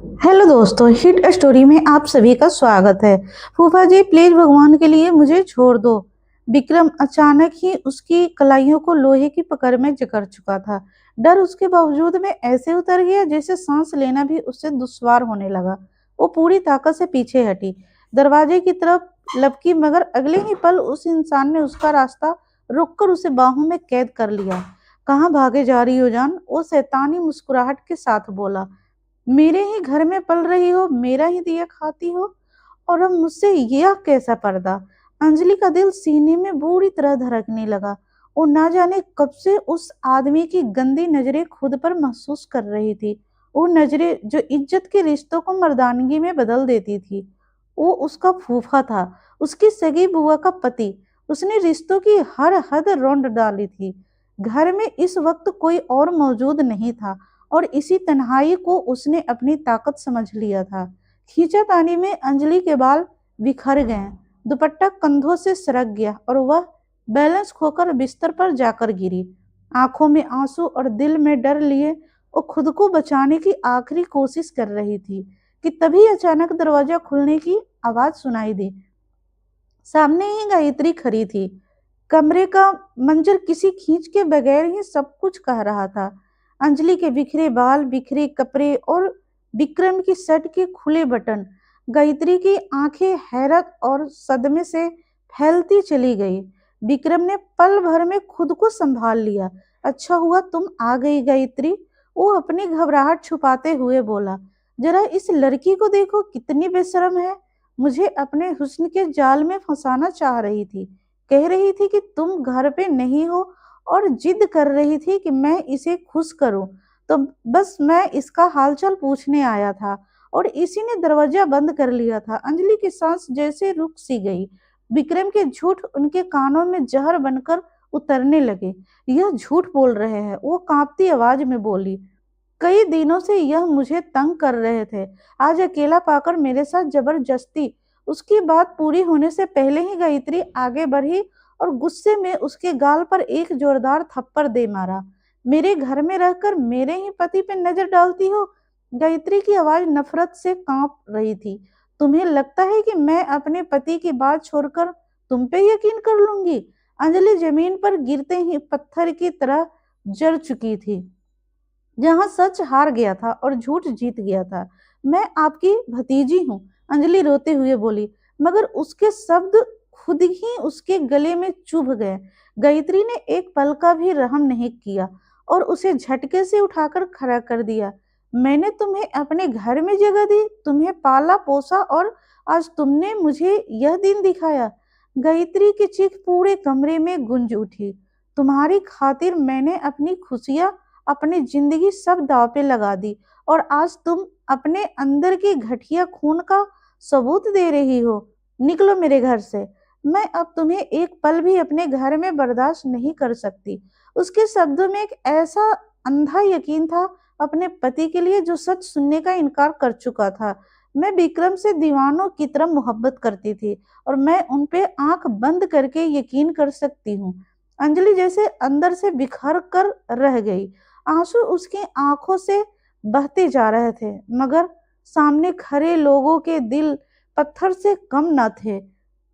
Hello दोस्तों, hit story में आप सभी का स्वागत है। फूफा जी प्लीज भगवान के लिए मुझे छोड़ दो। विक्रम अचानक ही उसकी कलाइयों को लोहे की पकड़ में जकड़ चुका था। डर उसके बावजूद में ऐसे उतर गया जैसे सांस लेना भी उससे दुश्वार होने लगा। वो पूरी ताकत से पीछे हटी, दरवाजे की तरफ लपकी, मगर अगले ही पल उस इंसान ने उसका रास्ता रोककर उसे बाहों में कैद कर लिया। कहाँ भागे जा रही हो जान? वो शैतानी मुस्कुराहट के साथ बोला। मेरे ही घर में पल रही हो, मेरा ही दिया खाती हो, और अब मुझसे यह कैसा पर्दा? अंजलि का दिल सीने में बुरी तरह धड़कने लगा। वो ना जाने कब से उस आदमी की गंदी नजरें खुद पर महसूस कर रही थी। वो नजरें जो इज्जत के रिश्तों को मर्दानगी में बदल देती थी। वो उसका फूफा था, उसकी सगी बुआ का पति। उसने रिश्तों की हर हद रौंद डाली थी। घर में इस वक्त कोई और मौजूद नहीं था, और इसी तन्हाई को उसने अपनी ताकत समझ लिया था। खींचातानी में अंजलि के बाल बिखर गए, दुपट्टा कंधों से सरक गया और वह बैलेंस खोकर बिस्तर पर जाकर गिरी। आंखों में आंसू और दिल में डर लिए वो खुद को बचाने की आखिरी कोशिश कर रही थी कि तभी अचानक दरवाजा खुलने की आवाज सुनाई दी। सामने ही गायत्री खड़ी थी। कमरे का मंजर किसी खींच के बगैर ही सब कुछ कह रहा था। अंजलि के बिखरे बाल, बिखरे कपड़े और विक्रम की शर्ट के खुले बटन। गायत्री की आंखें हैरत और सदमे से फैलती चली गई। विक्रम ने पल भर में खुद को संभाल लिया। अच्छा हुआ तुम आ गई गायत्री, वो अपनी घबराहट छुपाते हुए बोला। जरा इस लड़की को देखो, कितनी बेशर्म है। मुझे अपने हुस्न के जाल में फंसाना चाह रही थी। कह रही थी कि तुम घर पे नहीं हो और जिद कर रही थी कि मैं इसे खुश करूं। तो बस मैं इसका हालचाल पूछने आया था, और इसी ने दरवाजा बंद कर लिया था। अंजलि की सांस जैसे रुक सी गई। विक्रम के झूठ उनके कानों में जहर बनकर उतरने लगे। यह झूठ बोल रहे हैं, वो कांपती आवाज में बोली। कई दिनों से यह मुझे तंग कर रहे थे, आज अकेला पाकर मेरे साथ जबरदस्ती। उसकी बात पूरी होने से पहले ही गायत्री आगे बढ़ी और गुस्से में उसके गाल पर एक जोरदार थप्पड़ दे मारा। मेरे घर में रहकर मेरे ही पति पे नजर डालती हो? गायत्री की आवाज नफरत से कांप रही थी। तुम्हें लगता है कि मैं अपने पति की बात छोड़कर तुम पे यकीन कर लूंगी? अंजलि जमीन पर गिरते ही पत्थर की तरह जल चुकी थी, जहां सच हार गया था और झूठ जीत गया था। मैं आपकी भतीजी हूँ, अंजलि रोते हुए बोली, मगर उसके शब्द खुद ही उसके गले में चुभ गए। गायत्री ने एक पल का भी रहम नहीं किया और उसे झटके से उठाकर खड़ा कर दिया। मैंने तुम्हें अपने घर में जगह दी, तुम्हें पाला पोसा, और आज तुमने मुझे यह दिन दिखाया। गायत्री की चीख पूरे कमरे में गूंज उठी। तुम्हारी खातिर मैंने अपनी खुशियां, अपनी जिंदगी सब दांव पे लगा दी, और आज तुम अपने अंदर की घटिया खून का सबूत दे रही हो। निकलो मेरे घर से। मैं अब तुम्हें एक पल भी अपने घर में बर्दाश्त नहीं कर सकती। उसके शब्दों में एक ऐसा अंधा यकीन था अपने पति के लिए, जो सच सुनने का इनकार कर चुका था। मैं विक्रम से दीवानों की तरह मोहब्बत करती थी, और मैं उन पे आंख बंद करके यकीन कर सकती हूँ। अंजलि जैसे अंदर से बिखर कर रह गई। आंसू उसकी आंखों से बहते जा रहे थे, मगर सामने खड़े लोगों के दिल पत्थर से कम न थे।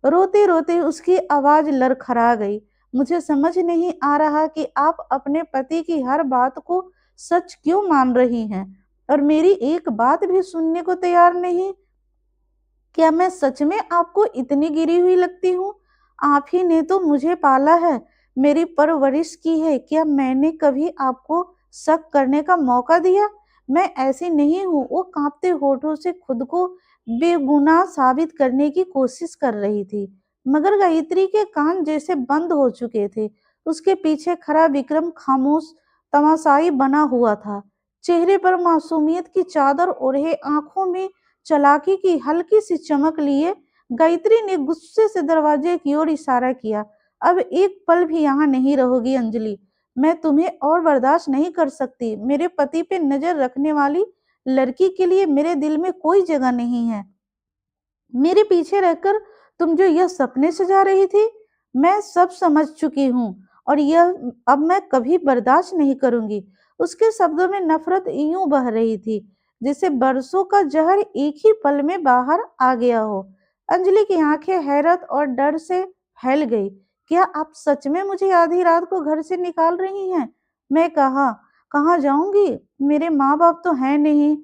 रोते रोते उसकी आवाज लड़खड़ा गई। मुझे समझ नहीं आ रहा कि आप अपने पति की हर बात को सच क्यों मान रही हैं, और मेरी एक बात भी सुनने को तैयार नहीं। क्या मैं सच में आपको इतनी गिरी हुई लगती हूँ? आप ही ने तो मुझे पाला है, मेरी परवरिश की है। क्या मैंने कभी आपको शक करने का मौका दिया? मैं ऐसी नहीं हूँ। वो कांपते होठों से खुद को बेगुनाह साबित करने की कोशिश कर रही थी, मगर गायत्री के कान जैसे बंद हो चुके थे। उसके पीछे खड़ा विक्रम खामोश तमाशाई बना हुआ था, चेहरे पर मासूमियत की चादर ओढ़े, आंखों में चालाकी की हल्की सी चमक लिए। गायत्री ने गुस्से से दरवाजे की ओर इशारा किया। अब एक पल भी यहाँ नहीं रहोगी अंजलि। मैं तुम्हें और बर्दाश्त नहीं कर सकती। मेरे पति पे नजर रखने वाली लड़की के लिए मेरे दिल में कोई जगह नहीं है। मेरे पीछे रहकर तुम जो यह सपने सजा रही थी, मैं सब समझ चुकी हूँ, और यह अब मैं कभी बर्दाश्त नहीं करूंगी। उसके शब्दों में नफरत यूं बह रही थी। जिसे बरसों का जहर एक ही पल में बाहर आ गया हो। अंजलि की आंखें हैरत और डर से फैल गई। क्या आप सच में मुझे आधी रात को घर से निकाल रही हैं? मैं कहाँ कहाँ जाऊंगी? मेरे माँ बाप तो हैं नहीं,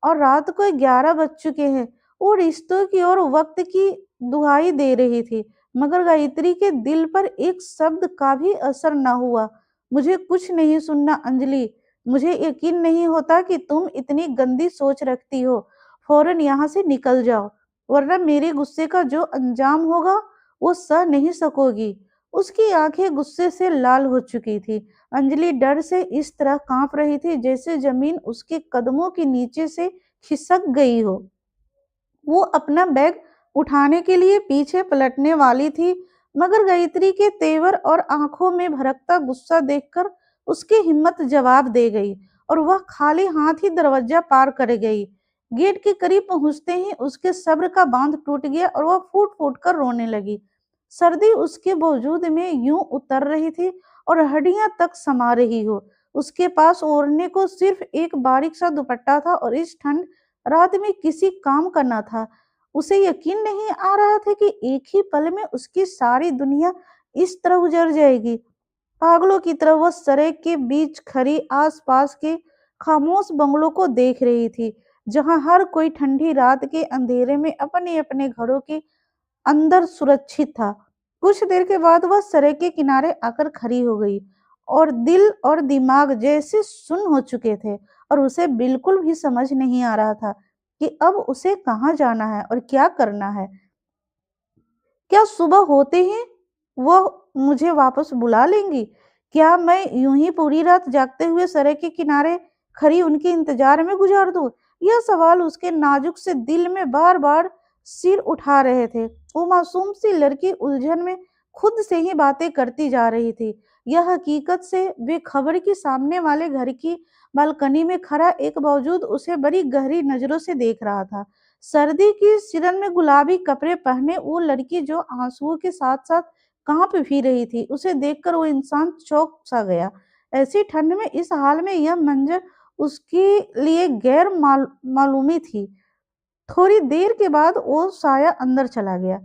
और रात को 11 बज चुके हैं। वो रिश्तों की और वक्त की दुहाई दे रही थी, मगर गायत्री के दिल पर एक शब्द का भी असर न हुआ। मुझे कुछ नहीं सुनना अंजलि। मुझे यकीन नहीं होता कि तुम इतनी गंदी सोच रखती हो। फौरन यहाँ से निकल जाओ, वरना मेरे गुस्से का जो अंजाम होगा वो सह नहीं सकोगी। उसकी आंखें गुस्से से लाल हो चुकी थी। अंजलि डर से इस तरह कांप रही थी जैसे जमीन उसके कदमों के नीचे से खिसक गई हो। वो अपना बैग उठाने के लिए पीछे पलटने वाली थी, मगर गायत्री के तेवर और आंखों में भड़कता गुस्सा देखकर उसकी हिम्मत जवाब दे गई, और वह खाली हाथ ही दरवाजा पार कर गई। गेट के करीब पहुंचते ही उसके सब्र का बांध टूट गया और वह फूट फूट कर रोने लगी। सर्दी उसके वजूद में यूं उतर रही थी और हड्डियां तक समा रही हो। उसके पास ओढ़ने को सिर्फ एक बारीक सा दुपट्टा था, और इस ठंड रात में किसी काम का न था। उसे यकीन नहीं आ रहा था कि एक ही पल में उसकी सारी दुनिया इस तरह उजड़ जाएगी। पागलों की तरह वह सड़क के बीच खड़ी आसपास के खामोश बंगलों को देख रही थी, जहां हर कोई ठंडी रात के अंधेरे में अपने अपने घरों के अंदर सुरक्षित था। कुछ देर के बाद वह सड़क के किनारे आकर खड़ी हो गई, और दिल और दिमाग जैसे सुन्न हो चुके थे, और उसे बिल्कुल भी समझ नहीं आ रहा था कि अब उसे कहाँ जाना है और क्या करना है। क्या सुबह होते ही वह मुझे वापस बुला लेंगी? क्या मैं यूं ही पूरी रात जागते हुए सड़क के किनारे खड़ी उनके इंतजार में गुजार दूं? यह सवाल उसके नाजुक से दिल में बार बार सिर उठा रहे थे। वो मासूम सी लड़की उलझन में खुद से ही बातें करती जा रही थी। यह हकीकत से बेखबर कि सामने वाले घर की बालकनी में खड़ा एक मौजूद उसे बड़ी गहरी नजरों से देख रहा था। सर्दी की सिरन में गुलाबी कपड़े पहने वो लड़की जो आंसुओं के साथ साथ कांप भी रही थी, उसे देखकर वो इंसान चौंक सा गया। ऐसी ठंड में इस हाल में यह मंजर उसके लिए गैर मालूमी थी। थोड़ी देर के बाद वो साया अंदर चला गया।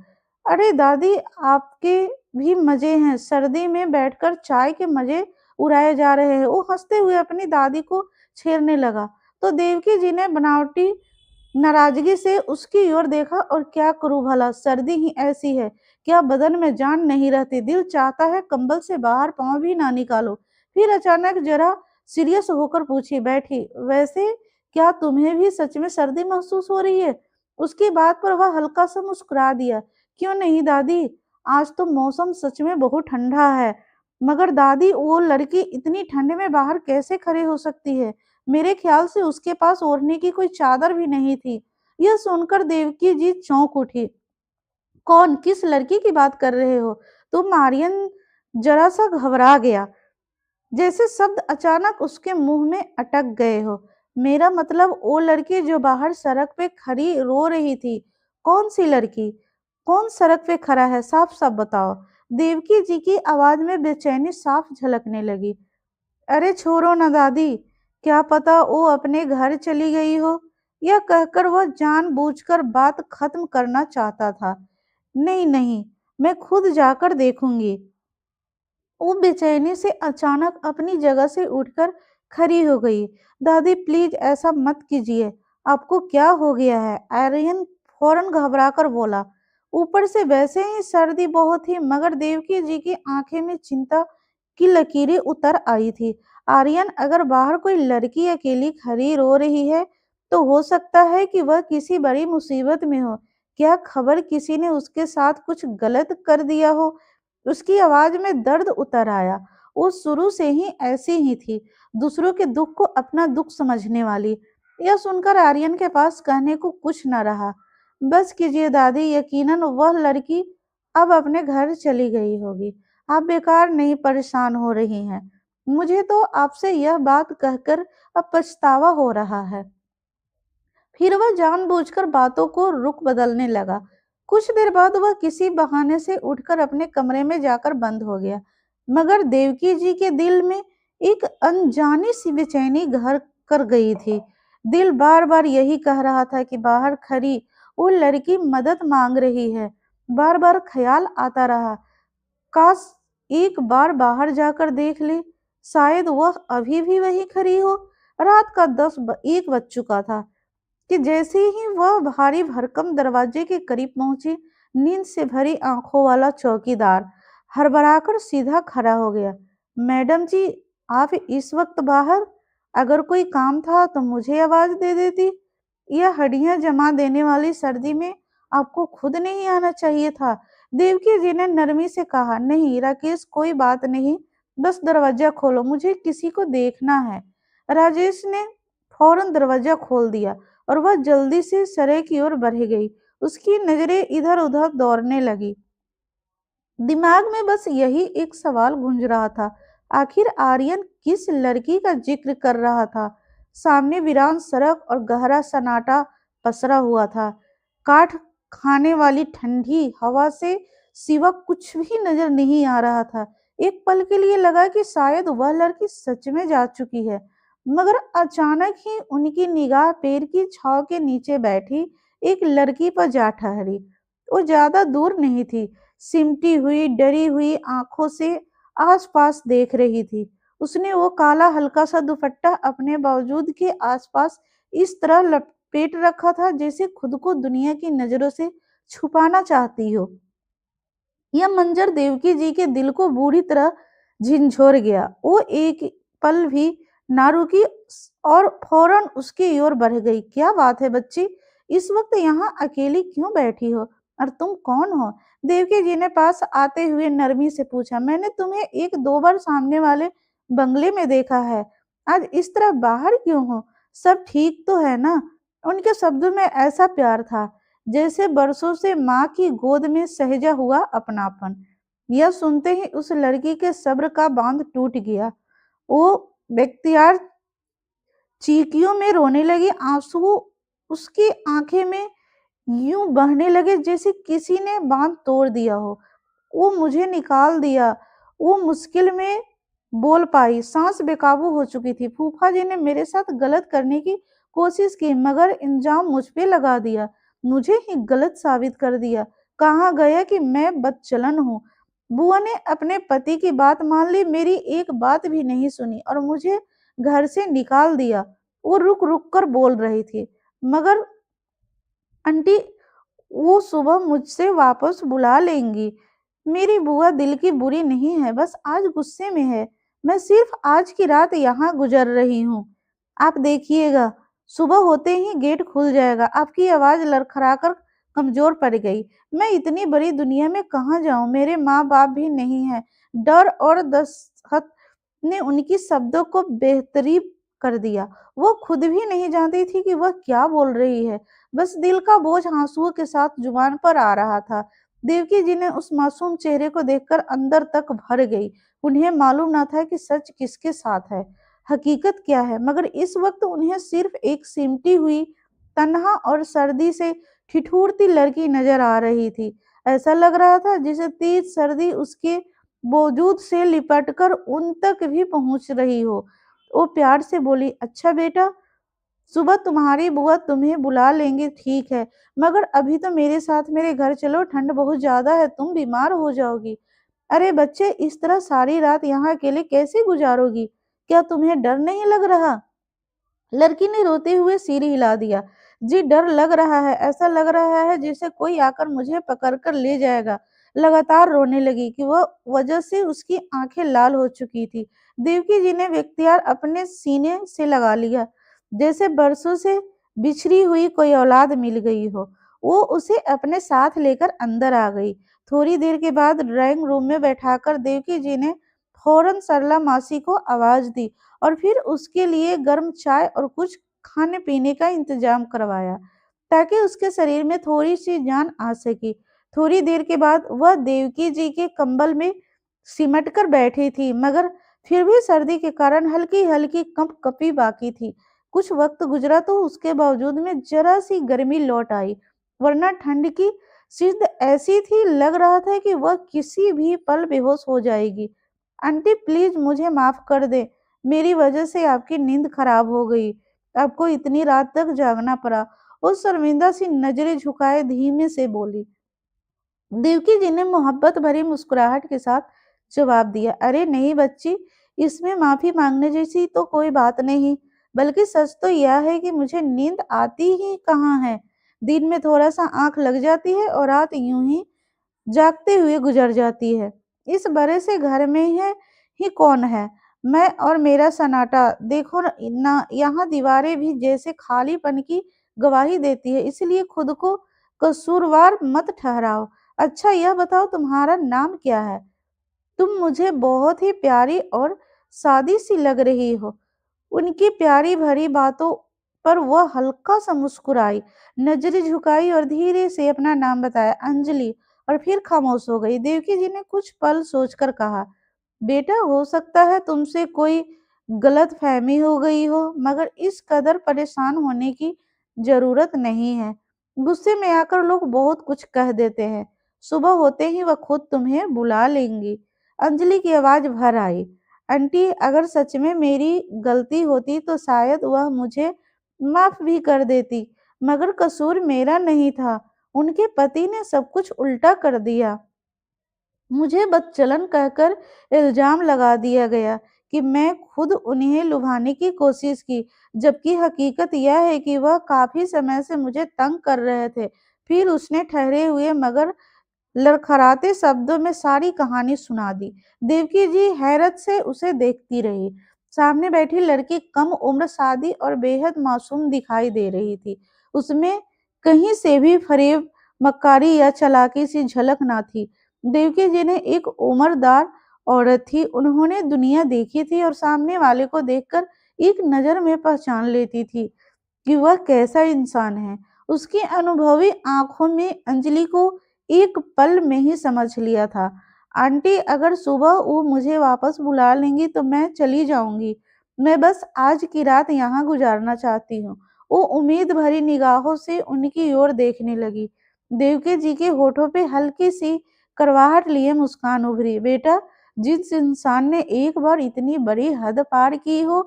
अरे दादी, आपके भी मजे हैं। सर्दी में बैठकर चाय के मजे उड़ाए जा रहे हैं। वो हंसते हुए अपनी दादी को छेड़ने लगा, तो देवकी जी ने बनावटी नाराजगी से उसकी ओर देखा। और क्या करूं भला, सर्दी ही ऐसी है। क्या बदन में जान नहीं रहती? दिल चाहता है कंबल से बाहर पांव भी ना निकालो। फिर अचानक जरा सीरियस होकर पूछी, बैठी, वैसे क्या तुम्हें भी सच में सर्दी महसूस हो रही है? उसकी बात पर वह हल्का सा मुस्कुरा दिया। क्यों नहीं दादी, आज तो मौसम सच में बहुत ठंडा है। मगर दादी, वो लड़की इतनी ठंड में बाहर कैसे खड़ी हो सकती है? मेरे ख्याल से उसके पास ओढ़ने की कोई चादर भी नहीं थी। यह सुनकर देवकी जी चौंक उठी। कौन, किस लड़की की बात कर रहे हो तुम? आर्यन जरा सा घबरा गया, जैसे शब्द अचानक उसके मुंह में अटक गए हो। मेरा मतलब वो लड़की जो बाहर सड़क पे खड़ी रो रही थी। कौन सी लड़की? कौन सड़क पे खड़ा है? साफ साफ बताओ। देवकी जी की आवाज में बेचैनी साफ झलकने लगी। अरे छोड़ो ना दादी, क्या पता वो अपने घर चली गई हो। यह कहकर वह जानबूझकर बात खत्म करना चाहता था। नहीं नहीं, मैं खुद जाकर देखूंगी। वो बेचैनी से अचानक अपनी जगह से उठकर खड़ी हो गई। दादी प्लीज ऐसा मत कीजिए। आपको क्या हो गया है? आर्यन फौरन घबराकर बोला। ऊपर से वैसे ही सर्दी बहुत थी, मगर देवकी जी की आंखें में चिंता की लकीरें उतर आई थी। आर्यन, अगर बाहर कोई लड़की अकेली खड़ी रो रही है तो हो सकता है कि वह किसी बड़ी मुसीबत में हो। क्या खबर किसी ने उसके साथ कुछ गलत कर दिया हो? उसकी आवाज में दर्द उतर आया। वो शुरू से ही ऐसी ही थी, दूसरों के दुख को अपना दुख समझने वाली। यह सुनकर आर्यन के पास कहने को कुछ न रहा। बस कीजिए दादी, यकीनन वह लड़की अब अपने घर चली गई होगी। आप बेकार नहीं परेशान हो रही हैं। मुझे तो आपसे यह बात कहकर अब पछतावा हो रहा है। फिर वह जानबूझकर बातों को रुख बदलने लगा। कुछ देर बाद वह किसी बहाने से उठकर अपने कमरे में जाकर बंद हो गया, मगर देवकी जी के दिल में एक अनजानी सी बेचैनी घर कर गई थी। दिल बार बार यही कह रहा था कि बाहर खड़ी वो लड़की मदद मांग रही है। बार बार ख्याल आता रहा, काश एक बार बाहर जाकर देख ले, शायद वह अभी भी वहीं खड़ी हो। रात का 1 बज चुका था कि जैसे ही वह भारी भरकम दरवाजे के करीब पहुंची, नींद से भरी आंखों वाला चौकीदार हड़बड़ाकर सीधा खड़ा हो गया। मैडम जी, आप इस वक्त बाहर? अगर कोई काम था तो मुझे आवाज दे देती। यह हड्डियां जमा देने वाली सर्दी में आपको खुद नहीं आना चाहिए था। देवकी जी ने नरमी से कहा। नहीं राकेश, कोई बात नहीं, बस दरवाजा खोलो, मुझे किसी को देखना है। राजेश ने फौरन दरवाजा खोल दिया और वह जल्दी से सरे की ओर बढ़ गई। उसकी नजरें इधर उधर दौड़ने लगी। दिमाग में बस यही एक सवाल गूंज रहा था, आखिर आर्यन किस लड़की का जिक्र कर रहा था। सामने वीरान सड़क और गहरा सन्नाटा पसरा हुआ था। काट खाने वाली ठंडी हवा से सिवा कुछ भी नजर नहीं आ रहा था। एक पल के लिए लगा कि शायद वह लड़की सच में जा चुकी है, मगर अचानक ही उनकी निगाह पैर की छांव के नीचे बैठी एक लड़की पर जा ठहरी। वो ज्यादा दूर नहीं थी, सिमटी हुई डरी हुई आंखों से आसपास देख रही थी। उसने वो काला हल्का सा दुपट्टा अपने बावजूद के आसपास इस तरह लपेट रखा था जैसे खुद को दुनिया की नजरों से छुपाना चाहती हो। यह मंजर देवकी जी के दिल को बुरी तरह झिंझोर गया। वो एक पल भी ना रुकी और फौरन उसकी ओर बढ़ गई। क्या बात है बच्ची, इस वक्त यहाँ अकेली क्यों बैठी हो, और तुम कौन हो? देवकी जी ने पास आते हुए नरमी से पूछा। मैंने तुम्हें 1-2 बार सामने वाले बंगले में देखा है, आज इस तरह बाहर क्यों हो? सब ठीक तो है ना? उनके शब्दों में ऐसा प्यार था जैसे बरसों से माँ की गोद में सहेजा हुआ अपनापन। यह सुनते ही उस लड़की के सब्र का बांध टूट गया। वो बेख्तियार चीखियों में रोने लगी। आंसू उसकी आंखें में यूं बहने लगे जैसे किसी ने बांध तोड़ दिया हो। वो मुझे निकाल दिया, वो मुश्किल में बोल पाई, सांस बेकाबू हो चुकी थी। फूफा जी ने मेरे साथ गलत करने की कोशिश की, मगर इल्जाम मुझ पे लगा दिया, मुझे ही गलत साबित कर दिया। कहा गया कि मैं बदचलन हूँ। बुआ ने अपने पति की बात मान ली, मेरी एक बात भी नहीं सुनी और मुझे घर से निकाल दिया। वो रुक रुक कर बोल रही थी। मगर आंटी, वो सुबह मुझसे वापस बुला लेंगी। मेरी बुआ दिल की बुरी नहीं है, बस आज गुस्से में है। मैं सिर्फ आज की रात यहाँ गुजर रही हूँ। आप देखिएगा, सुबह होते ही गेट खुल जाएगा। आपकी आवाज लड़खड़ाकर कमजोर पड़ गई। मैं इतनी बड़ी दुनिया में कहाँ जाऊँ? मेरे माँ बाप भी नहीं है। डर और दहशत ने उनकी शब्दों को बेतरतीब कर दिया। वो खुद भी नहीं जानती थी कि वह क्या बोल रही है। बस दिल का बोझ आंसुओं के साथ जुबान पर आ रहा था। देवकी जी ने उस मासूम चेहरे को देखकर अंदर तक भर गई। उन्हें मालूम न था कि सच किसके साथ है, हकीकत क्या है, मगर इस वक्त उन्हें सिर्फ एक सिमटी हुई, तन्हा और सर्दी से ठिठुरती लड़की नजर आ रही थी। ऐसा लग रहा था जैसे तेज सर्दी उसके वजूद से लिपटकर उन तक भी पहुंच रही हो। वो प्यार से बोली, अच्छा बेटा, सुबह तुम्हारी बुआ तुम्हें बुला लेंगे, ठीक है, मगर अभी तो मेरे साथ मेरे घर चलो, ठंड बहुत ज्यादा है, तुम बीमार हो जाओगी। अरे बच्चे, इस तरह सारी रात यहाँ अकेले कैसे गुजारोगी? क्या तुम्हें डर नहीं लग रहा? लड़की ने रोते हुए सिर हिला दिया। जी डर लग रहा है, ऐसा लग रहा है जैसे कोई आकर मुझे पकड़कर ले जाएगा। लगातार रोने लगी कि वह वजह से उसकी आंखें लाल हो चुकी थी। देवकी जी ने व्यक्तियार अपने सीने से लगा लिया, जैसे बरसों से बिछड़ी हुई कोई औलाद मिल गई हो। वो उसे अपने साथ लेकर अंदर आ गई। थोड़ी देर के बाद ड्राइंग रूम में बैठाकर देवकी जी ने फौरन सरला मासी को आवाज दी और फिर उसके लिए गर्म चाय और कुछ खाने पीने का इंतजाम करवाया, ताकि उसके शरीर में थोड़ी सी जान आ सके। थोड़ी देर के बाद वह देवकी जी के कंबल में सिमट कर बैठी थी, मगर फिर भी सर्दी के कारण हल्की हल्की कंपकपी बाकी थी। कुछ वक्त गुजरा तो उसके बावजूद में जरा सी गर्मी लौट आई, वरना ठंड की शिद्दत ऐसी थी, लग रहा था कि वह किसी भी पल बेहोश हो जाएगी। आंटी प्लीज मुझे माफ कर दे, मेरी वजह से आपकी नींद खराब हो गई। आपको इतनी रात तक जागना पड़ा। वो शर्मिंदा सी नजरें झुकाए धीमे से बोली। देवकी जी ने मोहब्बत भरी मुस्कुराहट के साथ जवाब दिया, अरे नहीं बच्ची, इसमें माफी मांगने जैसी तो कोई बात नहीं, बल्कि सच तो यह है कि मुझे नींद आती ही कहाँ है। दिन में थोड़ा सा आंख लग जाती है और रात यूं ही जागते हुए गुजर जाती है। इस बड़े से घर में है ही कौन है? मैं और मेरा सन्नाटा। देखो ना, यहाँ दीवारें भी जैसे खालीपन की गवाही देती है, इसलिए खुद को कसूरवार मत ठहराओ। अच्छा यह बताओ, तुम्हारा नाम क्या है? तुम मुझे बहुत ही प्यारी और सादी सी लग रही हो। उनकी प्यारी भरी बातों पर वह हल्का सा मुस्कुराई, नजरें झुकाई और धीरे से अपना नाम बताया, अंजलि, और फिर खामोश हो गई। देवकी जी ने कुछ पल सोचकर कहा, बेटा हो सकता है तुमसे कोई गलत फहमी हो गई हो, मगर इस कदर परेशान होने की जरूरत नहीं है। गुस्से में आकर लोग बहुत कुछ कह देते हैं, सुबह होते ही वह खुद तुम्हें बुला लेंगी। अंजलि की आवाज भर आई, आंटी, अगर सच में मेरी गलती होती तो शायद वह मुझे माफ भी कर देती, मगर कसूर मेरा नहीं था। उनके पति ने सब कुछ उल्टा कर दिया। मुझे बदचलन कहकर इल्जाम लगा दिया गया कि मैं खुद उन्हें लुभाने की कोशिश की, जबकि हकीकत यह है कि वह काफी समय से मुझे तंग कर रहे थे। फिर उसने ठहरे हुए मगर लड़खड़ाते शब्दों में सारी कहानी सुना दी। देवकी जी हैरत से उसे देखती रही। सामने बैठी लड़की कम उम्र, सादी और बेहद मासूम दिखाई दे रही थी। उसमें कहीं से भी फरेब, मक्कारी या चालाकी सी झलक ना थी। देवकी जी ने एक उम्रदार औरत थी, उन्होंने दुनिया देखी थी और सामने वाले को देखकर एक नजर में पहचान लेती थी कि वह कैसा इंसान है। उसकी अनुभवी आंखों में अंजलि को एक पल में ही समझ लिया था। आंटी, अगर सुबह वो मुझे वापस बुला लेंगी तो मैं चली जाऊंगी। मैं बस आज की रात यहाँ गुजारना चाहती हूँ। वो उम्मीद भरी निगाहों से उनकी ओर देखने लगी। देवकी जी के होठों पे हल्की सी करवाहट लिए मुस्कान उभरी। बेटा, जिस इंसान ने एक बार इतनी बड़ी हद पार की हो,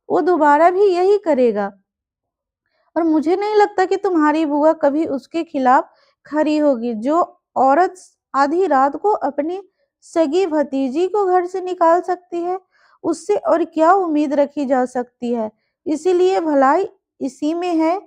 वो दोबारा भी यही करेगा। और मुझे नहीं लगता कि तुम्हारी बुआ कभी उसके खिलाफ खड़ी होगी। जो औरत आधी रात को अपनी सगी भतीजी को घर से निकाल सकती है, उससे और क्या उम्मीद रखी जा सकती है। इसीलिए भलाई इसी में है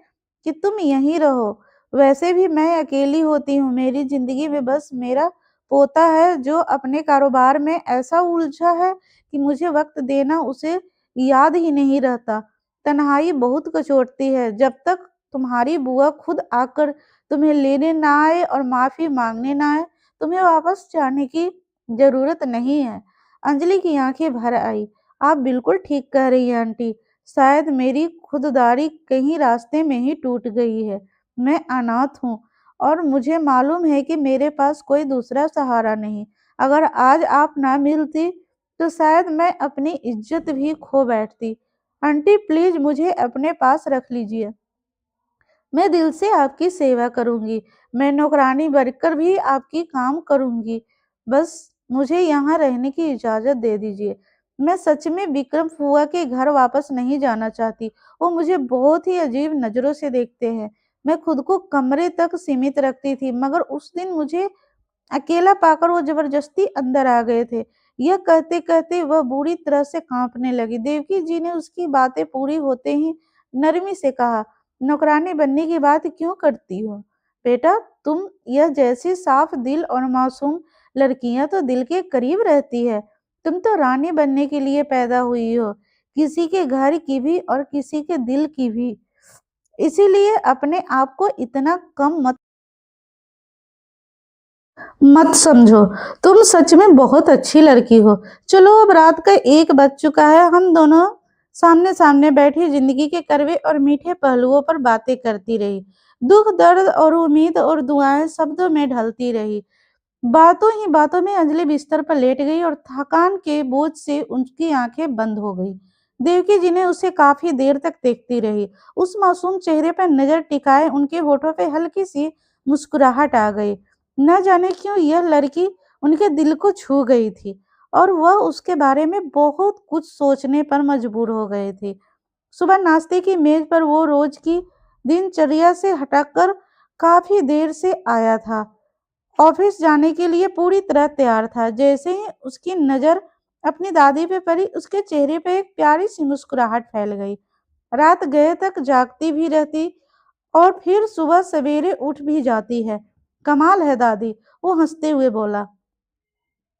कि तुम यहीं रहो। वैसे भी मैं अकेली होती हूँ, मेरी जिंदगी में बस मेरा पोता है जो अपने कारोबार में ऐसा उलझा है कि मुझे वक्त देना उसे याद ही नहीं रहता। तन्हाई बहुत कचोटती है। जब तक तुम्हारी बुआ खुद आकर तुम्हें लेने ना आए और माफी मांगने ना आए, तुम्हें वापस जाने की जरूरत नहीं है। अंजलि की आंखें भर आई। आप बिल्कुल ठीक कह रही हैं आंटी। शायद मेरी खुददारी कहीं रास्ते में ही टूट गई है। मैं अनाथ हूँ और मुझे मालूम है कि मेरे पास कोई दूसरा सहारा नहीं। अगर आज आप ना मिलती तो शायद मैं अपनी इज्जत भी खो बैठती। आंटी, प्लीज मुझे अपने पास रख लीजिए। मैं दिल से आपकी सेवा करूंगी। मैं नौकरानी बनकर भी आपकी काम करूंगी। बस मुझे यहाँ रहने की इजाजत दे दीजिए। मैं सच में विक्रम फुआ के घर वापस नहीं जाना चाहती। वो मुझे बहुत ही अजीब नजरों से देखते हैं। मैं खुद को कमरे तक सीमित रखती थी, मगर उस दिन मुझे अकेला पाकर वो जबरदस्ती अंदर आ गए थे। यह कहते कहते वह बुरी तरह से कांपने लगी। देवकी जी ने उसकी बातें पूरी होते ही नरमी से कहा, नौकरानी बनने की बात क्यों करती हो? बेटा, तुम यह जैसी साफ दिल और मासूम लड़कियां तो दिल के करीब रहती है। तुम तो रानी बनने के लिए पैदा हुई हो, किसी के घर की भी और किसी के दिल की भी। इसीलिए अपने आप को इतना कम मत समझो। तुम सच में बहुत अच्छी लड़की हो। चलो, अब रात का 1 बज चुका है। हम दोनों सामने सामने बैठे जिंदगी के कड़वे और मीठे पहलुओं पर बातें करती रही। दुख, दर्द और उम्मीद और दुआएं शब्दों में ढलती रही। बातों ही बातों में अंजलि बिस्तर पर लेट गई और थकान के बोझ से उनकी आंखें बंद हो गई। देवकी जी ने उसे काफी देर तक देखती रही। उस मासूम चेहरे पर नजर टिकाए उनके होठों पे हल्की सी मुस्कुराहट आ गई। न जाने क्यों यह लड़की उनके दिल को छू गई थी और वह उसके बारे में बहुत कुछ सोचने पर मजबूर हो गए थे। सुबह नाश्ते की मेज पर वो रोज की दिनचर्या से हटकर काफी देर से आया था। ऑफिस जाने के लिए पूरी तरह तैयार था। जैसे ही उसकी नजर अपनी दादी पे पड़ी, उसके चेहरे पे एक प्यारी सी मुस्कुराहट फैल गई। रात गए तक जागती भी रहती और फिर सुबह सवेरे उठ भी जाती है। कमाल है दादी, वो हंसते हुए बोला।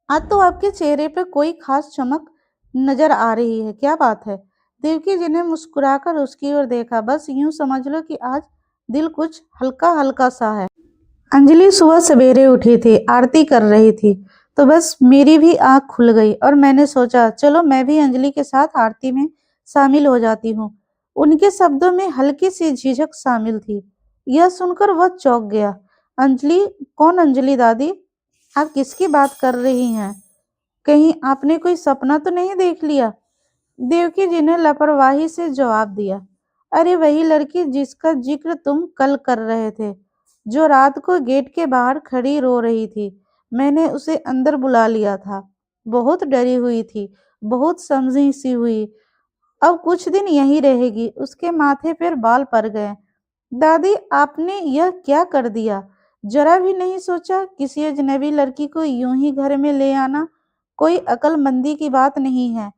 आज तो आपके चेहरे पे कोई खास चमक नजर आ रही है, क्या बात है? देवकी जी ने मुस्कुराकर उसकी ओर देखा। बस यूं समझ लो कि आज दिल कुछ हल्का हल्का सा है। अंजलि सुबह सवेरे उठी थी, आरती कर रही थी, तो बस मेरी भी आंख खुल गई और मैंने सोचा चलो मैं भी अंजलि के साथ आरती में शामिल हो जाती हूँ। उनके शब्दों में हल्की सी झिझक शामिल थी। यह सुनकर वह चौंक गया। अंजलि? कौन अंजलि दादी? आप किसकी बात कर रही हैं? कहीं आपने कोई सपना तो नहीं देख लिया? देवकी जी ने लापरवाही से जवाब दिया। अरे वही लड़की जिसका जिक्र तुम कल कर रहे थे, जो रात को गेट के बाहर खड़ी रो रही थी। मैंने उसे अंदर बुला लिया था। बहुत डरी हुई थी, बहुत समझी सी हुई। अब कुछ दिन यहीं रहेगी। उसके माथे पर बाल पड़ गए। दादी, आपने यह क्या कर दिया? जरा भी नहीं सोचा? किसी अजनबी लड़की को यूं ही घर में ले आना कोई अक्लमंदी की बात नहीं है।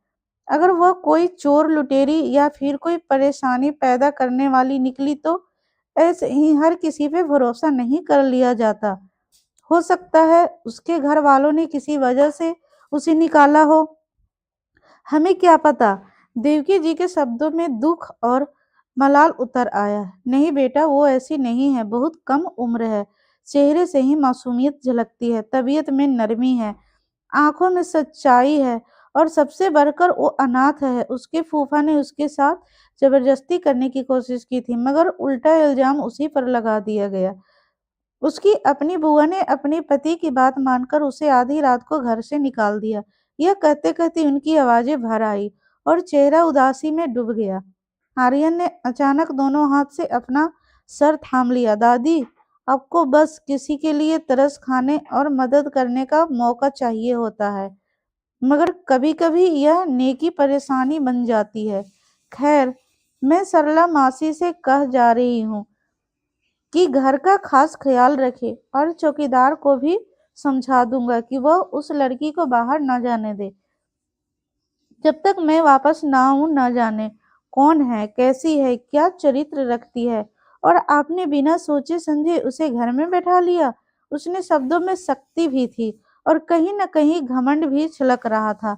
अगर वह कोई चोर लुटेरी या फिर कोई परेशानी पैदा करने वाली निकली तो ऐसे ही हर किसी पे भरोसा नहीं कर लिया जाता। हो सकता है उसके घर वालों ने किसी वजह से उसे निकाला हो, हमें क्या पता। देवकी जी के शब्दों में दुख और मलाल उतर आया। नहीं बेटा, वो ऐसी नहीं है, बहुत कम उम्र है। चेहरे से ही मासूमियत झलकती है, तबीयत में नरमी है, आंखों में सच्चाई है, और सबसे बढ़कर वो अनाथ है। उसके फूफा ने उसके साथ जबरदस्ती करने की कोशिश की थी, मगर उल्टा इल्जाम उसी पर लगा दिया गया। उसकी अपनी बुआ ने अपने पति की बात मानकर उसे आधी रात को घर से निकाल दिया। यह कहते कहते उनकी आवाजें भर आई और चेहरा उदासी में डूब गया। आर्यन ने अचानक दोनों हाथ से अपना सर थाम लिया। दादी, आपको बस किसी के लिए तरस खाने और मदद करने का मौका चाहिए होता है, मगर कभी-कभी यह नेकी परेशानी बन जाती है। खैर, मैं सरला मासी से कह जा रही हूँ कि घर का खास ख्याल रखे, और चौकीदार को भी समझा दूंगा कि वह उस लड़की को बाहर न जाने दे जब तक मैं वापस ना आऊं। न जाने कौन है, कैसी है, क्या चरित्र रखती है, और आपने बिना सोचे समझे उसे घर में बैठा लिया। उसने शब्दों में शक्ति भी थी और कहीं न कहीं घमंड भी छलक रहा था।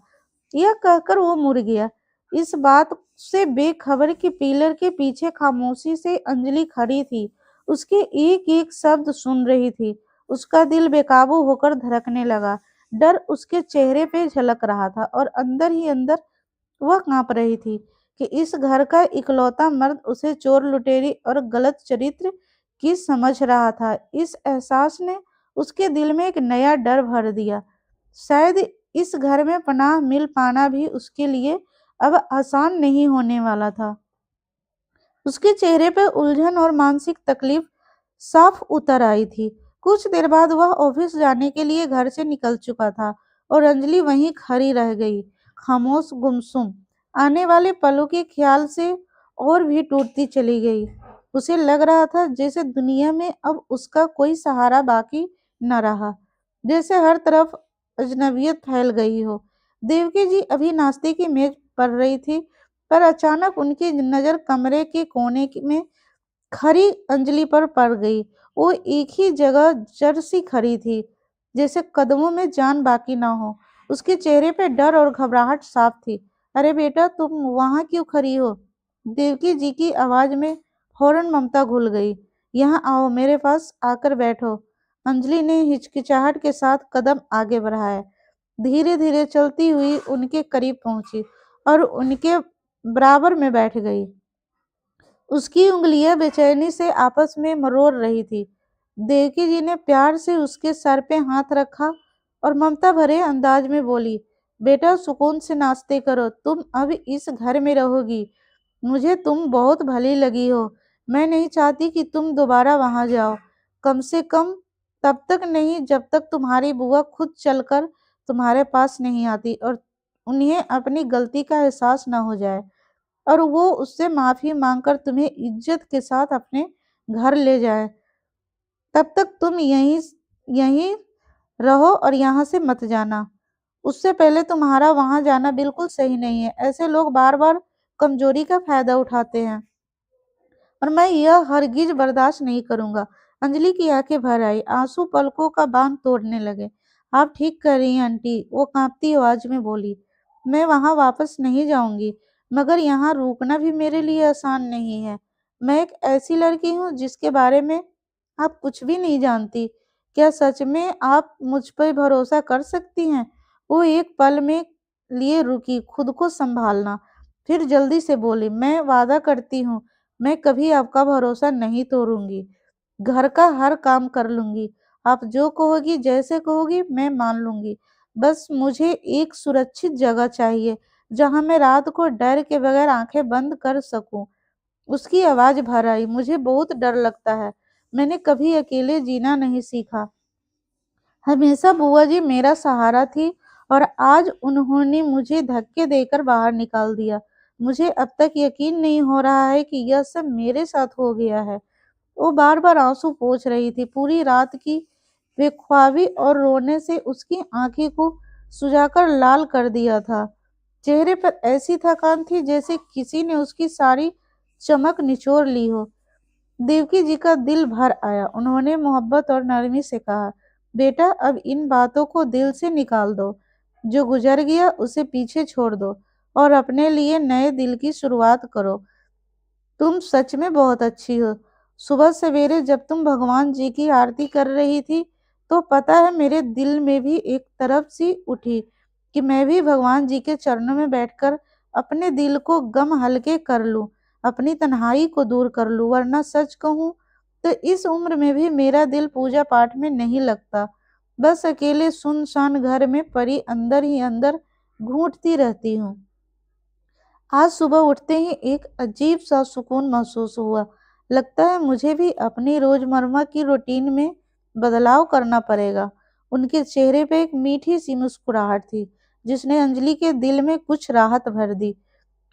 यह कहकर वो मुड़ गया। इस बात से बेखबर कि पिलर के पीछे खामोशी से अंजलि खड़ी थी, उसके एक एक शब्द सुन रही थी। उसका दिल बेकाबू होकर धड़कने लगा। डर उसके चेहरे पे झलक रहा था और अंदर ही अंदर वह कांप रही थी कि इस घर का इकलौता मर्द उसे चोर लुटेरी और गलत चरित्र की समझ रहा था। इस एहसास ने उसके दिल में एक नया डर भर दिया। शायद इस घर में पनाह मिल पाना भी उसके लिए अब आसान नहीं होने वाला था। उसके चेहरे पर उलझन और मानसिक तकलीफ साफ उतर आई थी। कुछ देर बाद वह ऑफिस जाने के लिए घर से निकल चुका था और अंजलि वहीं खड़ी रह गई, खामोश, गुमसुम। आने वाले पलों के ख्याल से और भी टूटती चली गई। उसे लग रहा था जैसे दुनिया में अब उसका कोई सहारा बाकी न रहा, जैसे हर तरफ अजनबियत फैल गई हो। देवकी जी अभी नाश्ते की मेज पर रही थी, पर अचानक उनकी नजर कमरे के कोने में खड़ी अंजलि पर पड़ गई। वो एक ही जगह जड़ सी खड़ी थी, जैसे कदमों में जान बाकी ना हो। उसके चेहरे पे डर और घबराहट साफ थी। अरे बेटा, तुम वहां क्यों खड़ी हो? देवकी जी की आवाज में फौरन ममता घुल गई। यहाँ आओ, मेरे पास आकर बैठो। अंजलि ने हिचकिचाहट के साथ कदम आगे बढ़ाया, धीरे धीरे चलती हुई उनके करीब पहुंची और उनके बराबर में बैठ गई। उसकी उंगलियां बेचैनी से आपस में मरोड़ रही थी। देवकी जी ने प्यार से उसके सर पे हाथ रखा और ममता भरे अंदाज में बोली, बेटा सुकून से नाश्ते करो, तुम अब इस घर में रहोगी। मुझे तुम बहुत भली लगी हो। मैं नहीं चाहती कि तुम दोबारा वहां जाओ, कम से कम तब तक नहीं जब तक तुम्हारी बुआ खुद चलकर तुम्हारे पास नहीं आती और उन्हें अपनी गलती का एहसास न हो जाए। और वो उससे माफी मांगकर तुम्हें इज्जत के साथ अपने घर ले जाए। तब तक तुम यहीं यहीं रहो और यहाँ से मत जाना। उससे पहले तुम्हारा वहां जाना बिल्कुल सही नहीं है। ऐसे लोग बार बार कमजोरी का फायदा उठाते हैं और मैं यह हरगिज बर्दाश्त नहीं करूंगा। अंजलि की आंखें भर आई, आंसू पलकों का बांध तोड़ने लगे। आप ठीक कर रही हैं आंटी, वो कांपती आवाज में बोली। मैं वहां वापस नहीं जाऊंगी, मगर यहाँ रुकना भी मेरे लिए आसान नहीं है। मैं एक ऐसी लड़की हूँ जिसके बारे में आप कुछ भी नहीं जानती। क्या सच में आप मुझ पर भरोसा कर सकती हैं? वो एक पल में लिए रुकी, खुद को संभालना, फिर जल्दी से बोली, मैं वादा करती हूँ मैं कभी आपका भरोसा नहीं तोड़ूंगी। घर का हर काम कर लूंगी। आप जो कहोगी, जैसे कहोगी, मैं मान लूंगी। बस मुझे एक सुरक्षित जगह चाहिए जहां मैं रात को डर के बगैर आंखें बंद कर सकूं। उसकी आवाज भर आई, मुझे बहुत डर लगता है। मैंने कभी अकेले जीना नहीं सीखा। हमेशा बुआ जी मेरा सहारा थी और आज उन्होंने मुझे धक्के देकर बाहर निकाल दिया। मुझे अब तक यकीन नहीं हो रहा है कि यह सब मेरे साथ हो गया है। वो बार बार आंसू पोंछ रही थी। पूरी रात की बेख्वाबी और रोने से उसकी आंखें को सुजाकर लाल कर दिया था। चेहरे पर ऐसी थकान थी जैसे किसी ने उसकी सारी चमक निचोड़ ली हो। देवकी जी का दिल भर आया। उन्होंने मोहब्बत और नरमी से कहा, बेटा अब इन बातों को दिल से निकाल दो। जो गुजर गया उसे पीछे छोड़ दो और अपने लिए नए दिल की शुरुआत करो। तुम सच में बहुत अच्छी हो। सुबह सवेरे जब तुम भगवान जी की आरती कर रही थी तो पता है मेरे दिल में भी एक तरफ सी उठी कि मैं भी भगवान जी के चरणों में बैठकर अपने दिल को गम हल्के कर लूं, अपनी तन्हाई को दूर कर लूं। वरना सच कहूं तो इस उम्र में भी मेरा दिल पूजा पाठ में नहीं लगता। बस अकेले सुनसान घर में परी अंदर ही अंदर घूंटती रहती हूँ। आज सुबह उठते ही एक अजीब सा सुकून महसूस हुआ। लगता है मुझे भी अपनी रोजमर्रा की रूटीन में बदलाव करना पड़ेगा। उनके चेहरे पे एक मीठी सी मुस्कुराहट थी जिसने अंजलि के दिल में कुछ राहत भर दी।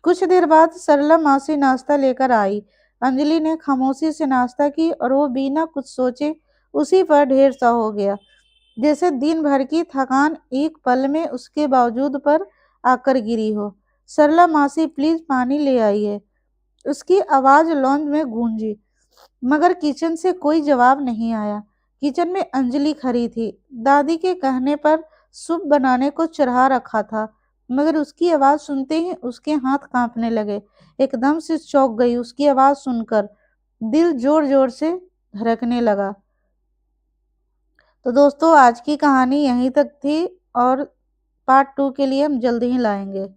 कुछ देर बाद सरला मासी नाश्ता लेकर आई। अंजलि ने खामोशी से नाश्ता की और वो बिना कुछ सोचे उसी पर ढेर सा हो गया, जैसे दिन भर की थकान एक पल में उसके बावजूद पर आकर गिरी हो। सरला मासी प्लीज पानी ले आइए। उसकी आवाज लॉन्ज में गूंजी, मगर किचन से कोई जवाब नहीं आया। किचन में अंजलि खड़ी थी। दादी के कहने पर सूप बनाने को चढ़ा रखा था, मगर उसकी आवाज सुनते ही उसके हाथ कांपने लगे। एकदम से चौंक गई उसकी आवाज सुनकर। दिल जोर जोर से धड़कने लगा। तो दोस्तों आज की कहानी यहीं तक थी और पार्ट 2 के लिए हम जल्दी ही लाएंगे।